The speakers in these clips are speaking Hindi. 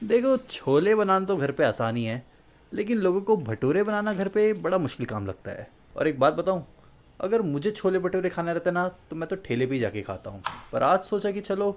देखो, छोले बनाना तो घर पे आसान ही है, लेकिन लोगों को भटूरे बनाना घर पे बड़ा मुश्किल काम लगता है। और एक बात बताऊं, अगर मुझे छोले भटूरे खाने रहते ना तो मैं तो ठेले पे ही जाके खाता हूँ। पर आज सोचा कि चलो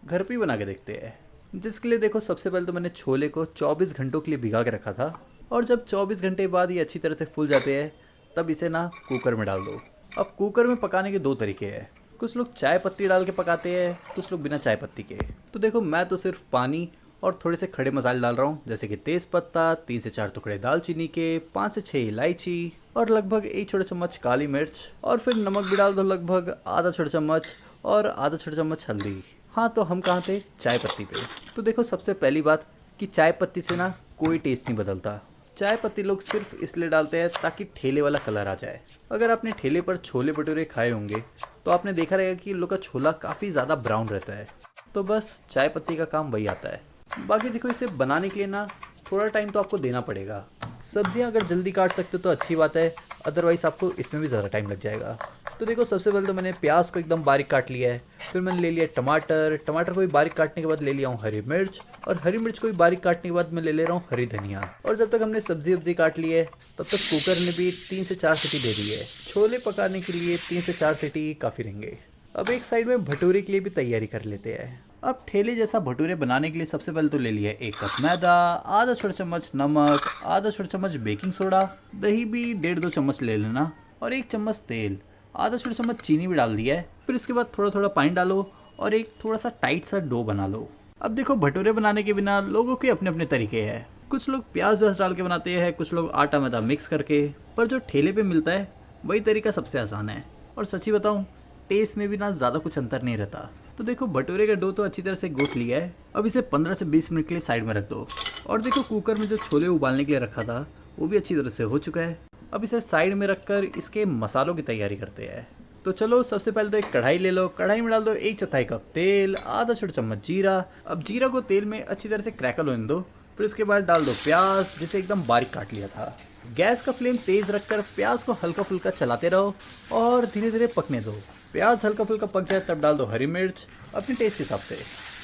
घर पे ही बना के देखते हैं। जिसके लिए देखो, सबसे पहले तो मैंने छोले को 24 घंटों के लिए भिगा के रखा था। और जब 24 घंटे बाद ये अच्छी तरह से फूल जाते हैं, तब इसे ना कुकर में डाल दो। अब कुकर में पकाने के दो तरीके हैं। कुछ लोग चाय पत्ती डाल के पकाते हैं, कुछ लोग बिना चाय पत्ती के। तो देखो, मैं तो सिर्फ पानी और थोड़े से खड़े मसाले डाल रहा हूँ, जैसे कि तेज पत्ता, 3 से 4 टुकड़े दालचीनी के, 5 से 6 इलायची और लगभग 1 छोटा चम्मच काली मिर्च। और फिर नमक भी डाल दो, लगभग आधा छोटा चम्मच, और आधा छोटा चम्मच हल्दी। हाँ, तो हम कहाँ थे? चाय पत्ती पे। तो देखो, सबसे पहली बात कि चाय पत्ती से ना कोई टेस्ट नहीं बदलता। चाय पत्ती लोग सिर्फ इसलिए डालते हैं ताकि ठेले वाला कलर आ जाए। अगर आपने ठेले पर छोले भटूरे खाए होंगे तो आपने देखा रहेगा कि इन लोग का छोला काफ़ी ज़्यादा ब्राउन रहता है। तो बस चाय पत्ती का काम वही आता है। बाकी देखो, इसे बनाने के लिए ना थोड़ा टाइम तो आपको देना पड़ेगा। सब्जियां अगर जल्दी काट सकते हो तो अच्छी बात है, अदरवाइज़ आपको इसमें भी ज़्यादा टाइम लग जाएगा। तो देखो, सबसे पहले तो मैंने प्याज को एकदम बारीक काट लिया है। फिर मैंने ले लिया टमाटर, टमाटर को भी बारीक काटने के बाद ले लिया हूँ हरी मिर्च, और हरी मिर्च को भी बारीक काटने के बाद मैं ले रहा हूँ हरी धनिया। और जब तक हमने सब्जी वब्जी काट ली है, तब तक कुकर ने भी 3 से 4 सीटी दे दी है। छोले पकाने के लिए 3 से 4 सीटी काफ़ी रहेंगे। अब एक साइड में भटूरे के लिए भी तैयारी कर लेते हैं। अब ठेले जैसा भटूरे बनाने के लिए सबसे पहले तो ले लिया 1 कप मैदा, आधा छोटा चम्मच नमक, आधा छोटा चम्मच बेकिंग सोडा, दही भी 1.5-2 चम्मच ले लेना, और 1 चम्मच तेल, आधा छोटा चम्मच चीनी भी डाल दिया है। फिर इसके बाद थोड़ा थोड़ा पानी डालो और एक थोड़ा सा टाइट सा डो बना लो। अब देखो, भटूरे बनाने के बिना लोगों के अपने अपने तरीके हैं। कुछ लोग प्याज व्याज डाल के बनाते हैं, कुछ लोग आटा मैदा मिक्स करके। पर जो ठेले पे मिलता है वही तरीका सबसे आसान है। और सच्ची बताऊं, टेस्ट में भी ना ज़्यादा कुछ अंतर नहीं रहता। तो देखो, भटूरे का डो तो अच्छी तरह से गूंथ लिया है। अब इसे 15 से 20 मिनट के लिए साइड में रख दो। और देखो, कुकर में जो छोले उबालने के लिए रखा था वो भी अच्छी तरह से हो चुका है। अब इसे साइड में रखकर इसके मसालों की तैयारी करते हैं। तो चलो, सबसे पहले तो एक कढ़ाई ले लो। कढ़ाई में डाल दो 1/4 कप तेल, आधा छोटा चम्मच जीरा। अब जीरा को तेल में अच्छी तरह से क्रैकल होने दो। फिर इसके बाद डाल दो प्याज, जिसे एकदम बारीक काट लिया था। गैस का फ्लेम तेज रखकर प्याज को हल्का फुल्का चलाते रहो और धीरे धीरे पकने दो। प्याज हल्का फुल्का पक जाए तब डाल दो हरी मिर्च, अपने टेस्ट के हिसाब से।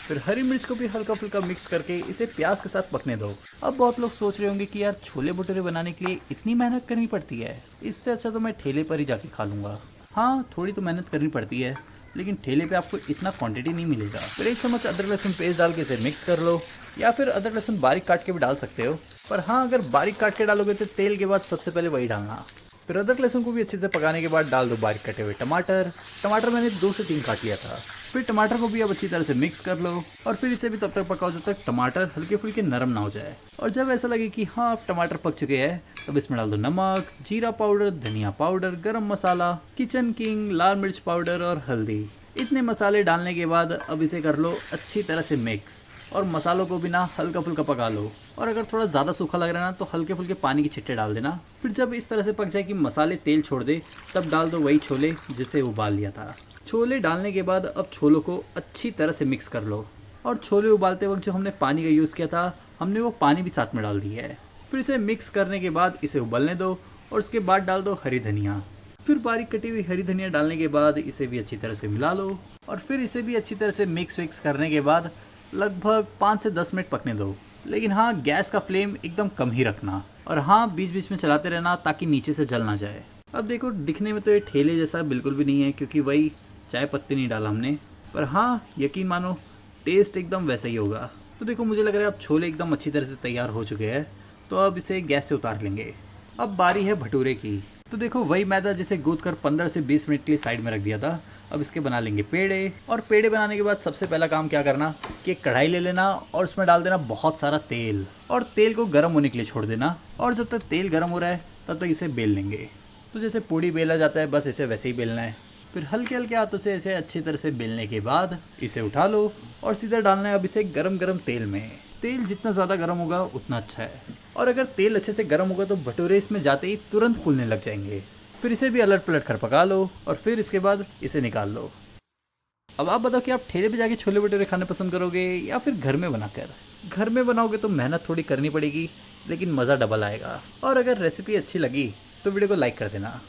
फिर हरी मिर्च को भी हल्का फुल्का मिक्स करके इसे प्याज के साथ पकने दो। अब बहुत लोग सोच रहे होंगे कि यार, छोले भटूरे बनाने के लिए इतनी मेहनत करनी पड़ती है, इससे अच्छा तो मैं ठेले पर ही जाके खा लूँगा। हाँ, थोड़ी तो मेहनत करनी पड़ती है, लेकिन ठेले पे आपको इतना क्वांटिटी नहीं मिलेगा। फिर 1 चम्मच अदरक लहसुन पेस्ट डाल के इसे मिक्स कर लो, या फिर अदरक लहसुन बारीक काट के भी डाल सकते हो। पर हाँ, अगर बारीक काट के डालोगे तो तेल के बाद सबसे पहले वही डालना। फिर अदरक लहसुन को भी अच्छे से पकाने के बाद डाल दो बारीक कटे हुए टमाटर। टमाटर मैंने 2 से 3 काट लिया था। फिर टमाटर को भी अब अच्छी तरह से मिक्स कर लो, और फिर इसे भी तब तक पकाओ जब तक टमाटर हल्के फुल्के नरम ना हो जाए। और जब ऐसा लगे कि हाँ, अब टमाटर पक चुके हैं, तब इसमें डाल दो नमक, जीरा पाउडर, धनिया पाउडर, गरम मसाला, किचन किंग, लाल मिर्च पाउडर और हल्दी। इतने मसाले डालने के बाद अब इसे कर लो अच्छी तरह से मिक्स, और मसालों को भी ना हल्का फुल्का पका लो। और अगर थोड़ा ज़्यादा सूखा लग रहा है ना, तो हल्के फुल्के पानी की छिट्टे डाल देना। फिर जब इस तरह से पक जाए कि मसाले तेल छोड़ दे, तब डाल दो वही छोले जिसे उबाल लिया था। छोले डालने के बाद अब छोलों को अच्छी तरह से मिक्स कर लो। और छोले उबालते वक्त जो हमने पानी का यूज़ किया था, हमने वो पानी भी साथ में डाल दिया है। फिर इसे मिक्स करने के बाद इसे उबलने दो, और उसके बाद डाल दो हरी धनिया। फिर बारीक कटी हुई हरी धनिया डालने के बाद इसे भी अच्छी तरह से मिला लो, और फिर इसे भी अच्छी तरह से मिक्स विक्स करने के बाद लगभग 5 से 10 मिनट पकने दो। लेकिन हाँ, गैस का फ्लेम एकदम कम ही रखना, और हाँ, बीच बीच में चलाते रहना ताकि नीचे से जल ना जाए। अब देखो, दिखने में तो ये ठेले जैसा बिल्कुल भी नहीं है, क्योंकि वही चाय पत्ती नहीं डाला हमने। पर हाँ, यकीन मानो, टेस्ट एकदम वैसा ही होगा। तो देखो, मुझे लग रहा है अब छोले एकदम अच्छी तरह से तैयार हो चुके हैं, तो अब इसे गैस से उतार लेंगे। अब बारी है भटूरे की। तो देखो, वही मैदा जिसे गूंथ कर 15 से 20 मिनट के लिए साइड में रख दिया था, अब इसके बना लेंगे पेड़े। और पेड़े बनाने के बाद सबसे पहला काम क्या करना कि एक कढ़ाई ले लेना और उसमें डाल देना बहुत सारा तेल, और तेल को गर्म होने के लिए छोड़ देना। और जब तक तेल गर्म हो रहा है तब तक इसे बेल लेंगे। तो जैसे पूड़ी बेला जाता है, बस इसे वैसे ही बेलना है। फिर हल्के हल्के हाथों से इसे अच्छी तरह से बेलने के बाद इसे उठा लो और सीधा डालना है अब इसे गरम गरम तेल में। तेल जितना ज़्यादा गर्म होगा उतना अच्छा है, और अगर तेल अच्छे से गर्म होगा तो भटूरे इसमें जाते ही तुरंत फूलने लग जाएंगे। फिर इसे भी अलट पलट कर पका लो, और फिर इसके बाद इसे निकाल लो। अब आप बताओ कि आप ठेले पे जाके छोले भटूरे खाने पसंद करोगे या फिर घर में बनाकर। घर में बनाओगे तो मेहनत थोड़ी करनी पड़ेगी, लेकिन मज़ा डबल आएगा। और अगर रेसिपी अच्छी लगी तो वीडियो को लाइक कर देना।